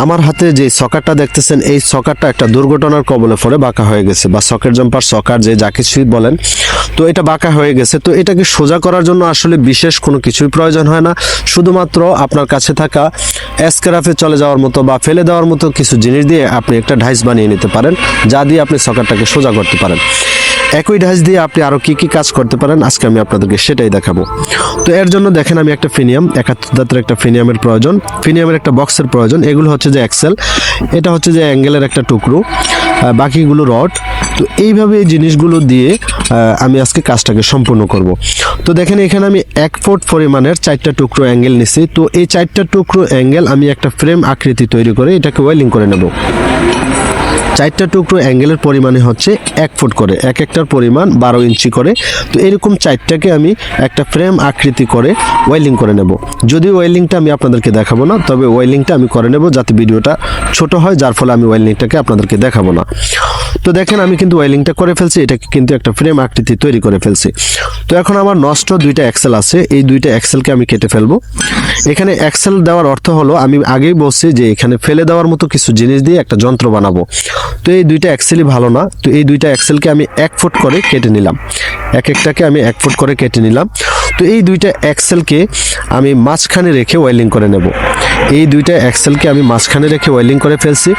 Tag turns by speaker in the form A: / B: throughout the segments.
A: আমার হাতে যে সকারটা দেখতেছেন এই সকারটা একটা দুর্ঘটনার কবলে পড়ে বাঁকা হয়ে গেছে, বা সকেট জাম্পার সকার যে যা কিছুই বলেন, তো এটা বাঁকা হয়ে গেছে। তো এটাকে সোজা করার জন্য আসলে বিশেষ কোনো কিছুই প্রয়োজন হয় না, শুধুমাত্র আপনার কাছে থাকা স্ক্র্যাপে চলে যাওয়ার মতো বা ফেলে দেওয়ার মতো কিছু জিনিস দিয়ে আপনি একটা ঢাইস বানিয়ে নিতে পারেন, যা দিয়ে আপনি সকারটাকে সোজা করতে পারেন। একই ঢাইস দিয়ে আপনি আরও কী কী কাজ করতে পারেন আজকে আমি আপনাদেরকে সেটাই দেখাবো। তো এর জন্য দেখেন আমি একটা ফিনিয়াম 71 দাঁতের একটা ফিনিয়ামের প্রয়োজন, ফিনিয়ামের একটা বক্সের প্রয়োজন। এগুলো হচ্ছে যে এক্সেল, এটা হচ্ছে যে অ্যাঙ্গেলের একটা টুকরো, বাকিগুলো রড। তো এইভাবে এই জিনিসগুলো দিয়ে আমি আজকে কাজটাকে সম্পূর্ণ করব। তো দেখেন এখানে আমি 1 ফুট পরিমাণের 4টা টুকরো অ্যাঙ্গেল নিছি। তো এই 4টা টুকরো অ্যাঙ্গেল আমি একটা ফ্রেম আকৃতি তৈরি করে এটাকে ওয়েল্ডিং করে নেব। 4টা টুকরো অ্যাঙ্গেলের পরিমাণে হচ্ছে 1 ফুট করে, এক একটার পরিমাণ 12 ইঞ্চি করে। তো এরকম 4টাকে আমি একটা ফ্রেম আকৃতি করে ওয়েল্ডিং করে নেব। যদিও ওয়েল্ডিংটা আমি আপনাদেরকে দেখাবো না, তবে ওয়েল্ডিংটা আমি করে নেব যাতে ভিডিওটা ছোট হয়, যার ফলে আমি ওয়েল্ডিংটাকে আপনাদেরকে দেখাবো না। তো দেখেন আমি কিন্তু ওয়েল্ডিংটা করে ফেলছি, এটাকে কিন্তু একটা ফ্রেম আকৃতি তৈরি করে ফেলছি। তো এখন আমার নষ্ট 2টা এক্সেল আছে, এই 2টা এক্সেলকে আমি কেটে ফেলবো। এখানে এক্সেল দেওয়ার অর্থ হলো আমি আগেই বলছি যে এখানে ফেলে দেওয়ার মতো কিছু জিনিস দিয়ে একটা যন্ত্র বানাবো। তো এই 2টা এক্সেলই ভালো না, তো এই 2টা এক্সেলকে আমি 1 ফুট করে কেটে নিলাম, এক একটাকে আমি 1 ফুট করে কেটে নিলাম। তো এই 2টা এক্সেলকে আমি মাঝখানে রেখে ওয়েল্ডিং করে নেব। এই 2টা এক্সেলকে আমি মাঝখানে রেখে ওয়েল্ডিং করে ফেলছি।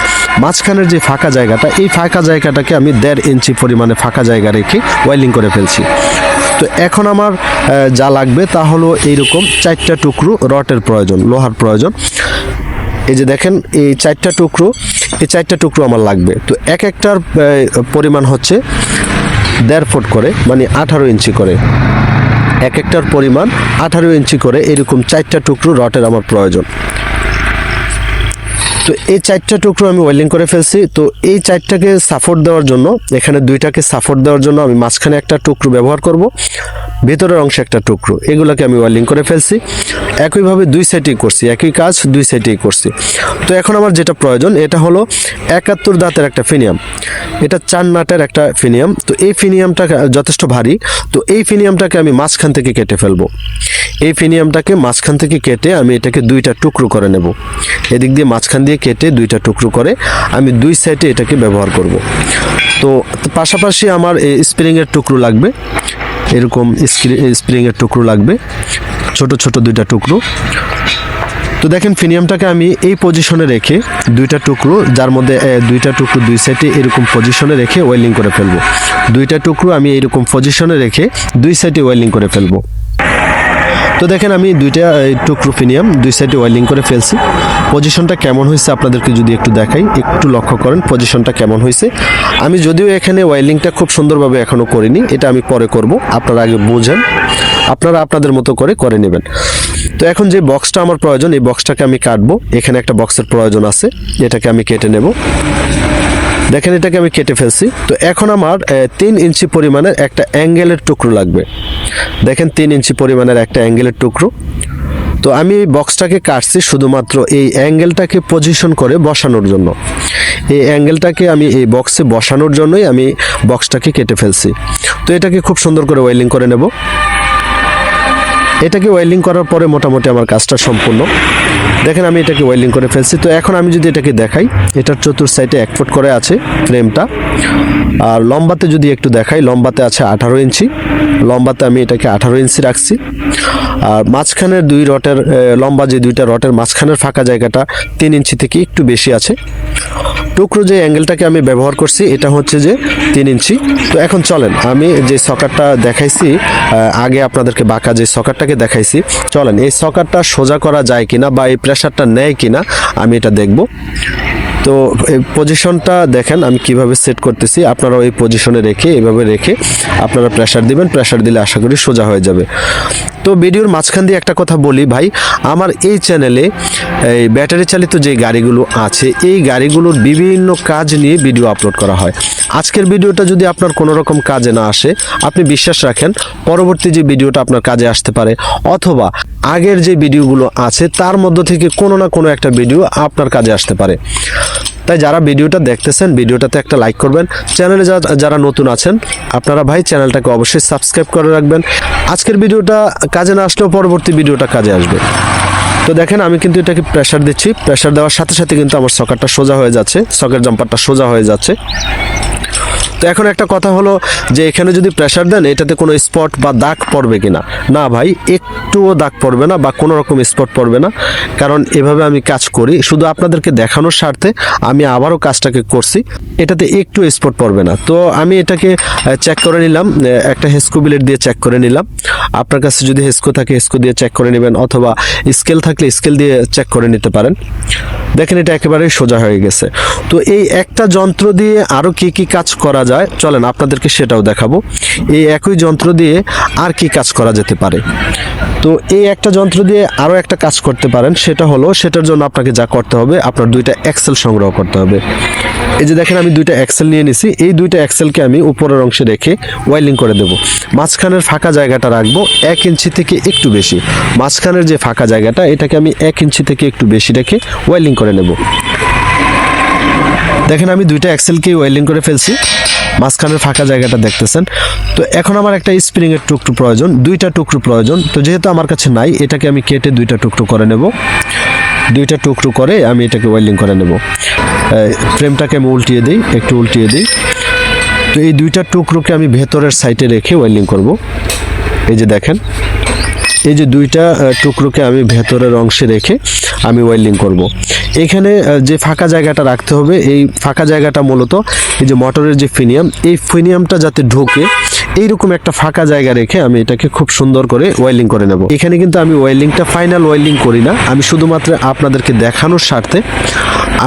A: মাঝখানের যে ফাঁকা জায়গাটা, এই ফাঁকা জায়গাটাকে আমি 1.5 ইঞ্চি পরিমাণে ফাঁকা জায়গা রেখে ওয়েল্ডিং করে ফেলছি। তো এখন আমার যা লাগবে তা হলো এইরকম 4টা টুকরো রডের প্রয়োজন, লোহার প্রয়োজন। এই যে দেখেন এই 4টা টুকরো, এই 4টা টুকরো আমার লাগবে। তো এক একটার পরিমাণ হচ্ছে 1.5 ফুট করে, মানে 18 ইঞ্চি করে, এক একটার পরিমাণ 18 ইঞ্চি করে এরকম 4টা টুকরো রডের আমার প্রয়োজন। তো এই 4টা টুকরো আমি ওয়েল্ডিং করে ফেলছি। তো এই 4টাকে সাপোর্ট দেওয়ার জন্য, এখানে 2টাকে সাপোর্ট দেওয়ার জন্য আমি মাঝখানে একটা টুকরো ব্যবহার করব, ভেতরের অংশে একটা টুকরো, এগুলোকে আমি ওয়েল্ডিং করে ফেলছি। একইভাবে 2 সাইডেই করছি, একই কাজ 2 সাইডেই করছি। তো এখন আমার যেটা প্রয়োজন এটা হলো 71 দাঁতের একটা ফিনিয়াম, এটা 4 নাটের একটা ফিনিয়াম। তো এই ফিনিয়ামটা যথেষ্ট ভারী, তো এই ফিনিয়ামটাকে আমি মাঝখান থেকে কেটে ফেলবো। এই ফিনিয়ামটাকে মাঝখান থেকে কেটে আমি এটাকে 2টা টুকরো করে নেব। এদিক দিয়ে মাঝখান দিয়ে কেটে 2টা টুকরো করে আমি 2 সাইডে এটাকে ব্যবহার করব। তো পাশাপাশি আমার এই স্প্রিংয়ের টুকরো লাগবে, এরকম স্প্রিংয়ের টুকরো লাগবে, ছোট ছোট 2টা টুকরো। তো দেখেন ফিনিয়ামটাকে আমি এই পজিশনে রেখে 2টা টুকরো, যার মধ্যে 2টা টুকরো 2 সাইডে এরকম পজিশনে রেখে ওয়েল্ডিং করে ফেলবো। 2টা টুকরো আমি এরকম পজিশনে রেখে 2 সাইডে ওয়েল্ডিং করে ফেলবো। তো দেখেন আমি 2টা টুকরো ফিনিয়াম 2 সাইডে ওয়েল্ডিং করে ফেলছি। পজিশনটা কেমন হয়েছে আপনাদেরকে যদি একটু দেখাই, একটু লক্ষ্য করেন পজিশনটা কেমন হয়েছে। আমি যদিও এখানে ওয়েল্ডিংটা খুব সুন্দরভাবে এখনও করিনি, এটা আমি পরে করব, আপনারা আগে বুঝেন, আপনারা আপনাদের মতো করে নেবেন। তো এখন যে বক্সটা আমার প্রয়োজন, এই বক্সটাকে আমি কাটবো। এখানে একটা বক্সের প্রয়োজন আছে, এটাকে আমি কেটে নেব। দেখেন এটাকে আমি কেটে ফেলছি। তো এখন আমার 3 ইঞ্চি পরিমাণের একটা অ্যাঙ্গেলের টুকরো লাগবে। দেখেন 3 ইঞ্চি পরিমাণের একটা অ্যাঙ্গেলের টুকরো। তো আমি বক্সটাকে কাটছি শুধুমাত্র এই অ্যাঙ্গেলটাকে পজিশন করে বসানোর জন্য। এই অ্যাঙ্গেলটাকে আমি এই বক্সে বসানোর জন্যই আমি বক্সটাকে কেটে ফেলছি। তো এটাকে খুব সুন্দর করে ওয়েল্ডিং করে নেব। এটাকে ওয়েল্ডিং করার পরে মোটামুটি আমার কাজটা সম্পূর্ণ। দেখেন আমি এটাকে ওয়েল্ডিং করে ফেলছি। তো এখন আমি যদি এটাকে দেখাই, এটার চতুর সাইডে 1 ফুট করে আছে ফ্রেমটা, আর লম্বাতে যদি একটু দেখাই, লম্বাতে আছে 18 ইঞ্চি, লম্বাতে আমি এটাকে 18 ইঞ্চি রাখছি। আর মাঝখানের 2 রটের লম্বা যে 2টা রটের মাঝখানের ফাঁকা জায়গাটা 3 ইঞ্চি থেকে একটু বেশি আছে। টুকরো যে অ্যাঙ্গেলটাকে আমি ব্যবহার করছি এটা হচ্ছে যে 3 ইঞ্চি। তো এখন চলেন আমি যে সকারটা দেখাইছি, আগে আপনাদেরকে বাঁকা যে সকারটাকে দেখাইছি, চলেন এই সকারটা সোজা করা যায় কিনা বা এই প্রেসারটা নেয় কিনা আমি এটা দেখব। তো এই পজিশনটা দেখেন আমি কিভাবে সেট করতেছি, আপনারা এই পজিশনে রেখে এভাবে রেখে আপনারা প্রেসার দিবেন, প্রেসার দিলে আশা করি সোজা হয়ে যাবে। তো ভিডিওর মাঝখান দিয়ে একটা কথা বলি ভাই, আমার এই চ্যানেলে এই ব্যাটারি চালিত যে গাড়িগুলো আছে এই গাড়িগুলোর বিভিন্ন কাজ নিয়ে ভিডিও আপলোড করা হয়। আজকের ভিডিওটা যদি আপনার কোনো রকম কাজে না আসে, আপনি বিশ্বাস রাখেন পরবর্তী যে ভিডিওটা আপনার কাজে আসতে পারে, অথবা আগের যে ভিডিওগুলো আছে তার মধ্য থেকে কোনো না কোনো একটা ভিডিও আপনার কাজে আসতে পারে। তাই যারা ভিডিওটা দেখতেছেন ভিডিওটাতে একটা লাইক করবেন, চ্যানেলে যারা নতুন আছেন আপনারা ভাই চ্যানেলটাকে অবশ্যই সাবস্ক্রাইব করে রাখবেন। আজকের ভিডিওটা কাজে না আসলেও পরবর্তী ভিডিওটা কাজে আসবে। তো দেখেন আমি কিন্তু এটাকে প্রেসার দিচ্ছি, প্রেসার দেওয়ার সাথে সাথে কিন্তু আমার সকেটটা সোজা হয়ে যাচ্ছে, সকেট জাম্পারটা সোজা হয়ে যাচ্ছে। তো এখন একটা কথা হলো যে এখানে যদি প্রেসার দেন এটাতে কোনো স্পট বা দাগ পড়বে কিনা, না ভাই একটুও দাগ পড়বে না বা কোনো রকম স্পট পড়বে না, কারণ এভাবে আমি কাজ করি শুধু আপনাদেরকে দেখানোর স্বার্থে আমি আবারও কাজটাকে করছি, এটাতে একটু স্পট পড়বে না। তো আমি এটাকে চেক করে নিলাম, একটা হেস্কো বিলেট দিয়ে চেক করে নিলাম। আপনার কাছে যদি হেস্কো থাকে হেস্কো দিয়ে চেক করে নেবেন, অথবা স্কেল থাকলে স্কেল দিয়ে চেক করে নিতে পারেন। দেখেন এটা একেবারেই সোজা হয়ে গেছে। তো এই একটা যন্ত্র দিয়ে আরও কি কি কাজ করা যায় চলেন আপনাদেরকে সেটাও দেখাবো। এই একই যন্ত্র দিয়ে আর কি কাজ করা যেতে পারে। তো এই একটা যন্ত্র দিয়ে আরও একটা কাজ করতে পারেন, সেটা হলো সেটার জন্য আপনাকে যা করতে হবে আপনার দুইটা এক্সেল সংগ্রহ করতে হবে। এই যে দেখেন আমি দুইটা এক্সেল নিয়ে নিছি, এই দুইটা এক্সেলকে আমি উপরের অংশে রেখে ওয়েল্ডিং করে দেব। মাঝখানের ফাঁকা জায়গাটা রাখবো 1 ইঞ্চি থেকে একটু বেশি, মাঝখানের যে ফাঁকা জায়গাটা এটাকে আমি 1 ইঞ্চি থেকে একটু বেশি রেখে ওয়েল্ডিং করে নেব। দেখেন আমি দুইটা এক্সেলকেই ওয়েল্ডিং করে ফেলছি, মাঝখানের ফাঁকা জায়গাটা দেখতেছেন। তো এখন আমার একটা স্প্রিংয়ের টুকরো প্রয়োজন, দুইটা টুকরো প্রয়োজন। তো যেহেতু আমার কাছে নাই এটাকে আমি কেটে দুইটা টুকরো করে নেব, দুইটা টুকরো করে আমি এটাকে ওয়েল্ডিং করে নেব। ফ্রেমটাকে আমি উল্টিয়ে দিই, একটু উল্টিয়ে দিই। তো এই দুইটা টুকরোকে আমি ভেতরের সাইডে রেখে ওয়েল্ডিং করব। এই যে দেখেন এই যে দুইটা টুকরোকে আমি ভেতরের অংশে রেখে আমি ওয়েল্ডিং করব। এখানে যে ফাঁকা জায়গাটা রাখতে হবে, এই ফাঁকা জায়গাটা মূলত এই যে মোটরের যে ফিনিয়াম, এই ফিনিয়ামটা যাতে ঢোকে এইরকম একটা ফাঁকা জায়গা রেখে আমি এটাকে খুব সুন্দর করে ওয়েল্ডিং করে নেব। এখানে কিন্তু আমি ওয়েল্ডিংটা ফাইনাল ওয়েল্ডিং করি না, আমি শুধুমাত্র আপনাদেরকে দেখানোর স্বার্থে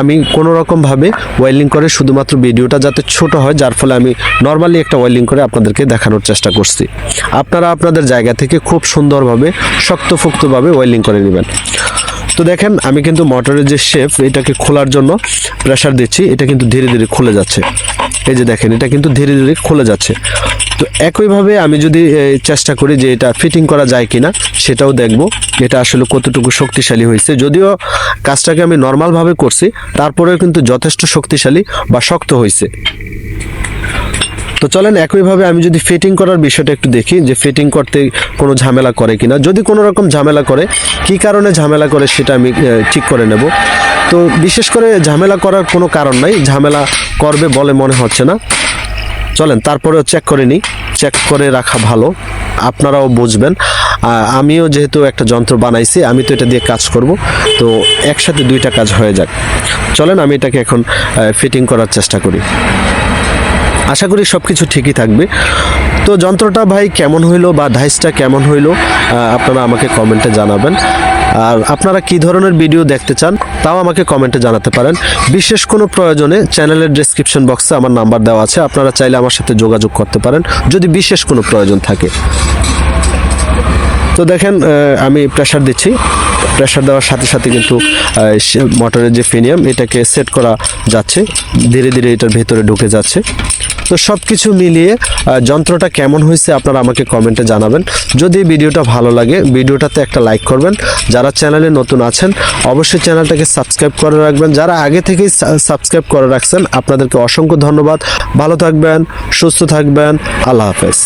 A: আমি কোনো রকমভাবে ওয়েল্ডিং করে শুধুমাত্র ভিডিওটা যাতে ছোট হয়, যার ফলে আমি নর্মালি একটা ওয়েল্ডিং করে আপনাদেরকে দেখানোর চেষ্টা করছি। আপনারা আপনাদের জায়গা থেকে খুব সুন্দরভাবে শক্তপোক্তভাবে ওয়েল্ডিং করে নেবেন। তো দেখেন আমি কিন্তু মোটরের যে শেপ এটাকে খোলার জন্য প্রেসার দিচ্ছি, এটা কিন্তু ধীরে ধীরে খুলে যাচ্ছে। এই যে দেখেন এটা কিন্তু ধীরে ধীরে খুলে যাচ্ছে। তো একইভাবে আমি যদি চেষ্টা করি যে এটা ফিটিং করা যায় কিনা সেটাও দেখব, এটা আসলে কতটুকু শক্তিশালী হয়েছে। যদিও কাজটাকে আমি নর্মালভাবে করছি তারপরেও কিন্তু যথেষ্ট শক্তিশালী বা শক্ত হয়েছে। তো চলেন একইভাবে আমি যদি ফিটিং করার বিষয়টা একটু দেখি যে ফিটিং করতে কোনো ঝামেলা করে কিনা। যদি কোনো রকম ঝামেলা করে, কি কারণে ঝামেলা করে সেটা আমি ঠিক করে নেব। তো বিশেষ করে ঝামেলা করার কোনো কারণ নাই, ঝামেলা করবে বলে মনে হচ্ছে না। চলেন তারপরেও চেক করে নিই, চেক করে রাখা ভালো, আপনারাও বুঝবেন। আমিও যেহেতু একটা যন্ত্র বানাইছি আমি তো এটা দিয়ে কাজ করব, তো একসাথে দুইটা কাজ হয়ে যাক। চলেন আমি এটাকে এখন ফিটিং করার চেষ্টা করি, আশা করি সব কিছু ঠিকই থাকবে। তো যন্ত্রটা ভাই কেমন হইলো বা ডাইসটা কেমন হইলো আপনারা আমাকে কমেন্টে জানাবেন। আর আপনারা কি ধরনের ভিডিও দেখতে চান তাও আমাকে কমেন্টে জানাতে পারেন। বিশেষ কোনো প্রয়োজনে চ্যানেলের ডেসক্রিপশন বক্সে আমার নাম্বার দেওয়া আছে, আপনারা চাইলে আমার সাথে যোগাযোগ করতে পারেন যদি বিশেষ কোনো প্রয়োজন থাকে। তো দেখেন আমি প্রেসার দিচ্ছি, প্রেসার দেওয়ার সাথে সাথে কিন্তু মোটরের যে ফিনিয়াম এটাকে সেট করা যাচ্ছে, ধীরে ধীরে এটার ভেতরে ঢুকে যাচ্ছে। তো সব কিছু মিলিয়ে যন্ত্রটা কেমন হয়েছে আপনারা আমাকে কমেন্টে জানাবেন। যদি ভিডিওটা ভালো লাগে ভিডিওটাতে একটা লাইক করবেন, যারা চ্যানেলে নতুন আছেন অবশ্যই চ্যানেলটাকে সাবস্ক্রাইব করে রাখবেন, যারা আগে থেকেই সাবস্ক্রাইব করে রাখছেন আপনাদেরকে অসংখ্য ধন্যবাদ। ভালো থাকবেন, সুস্থ থাকবেন, আল্লাহ হাফেজ।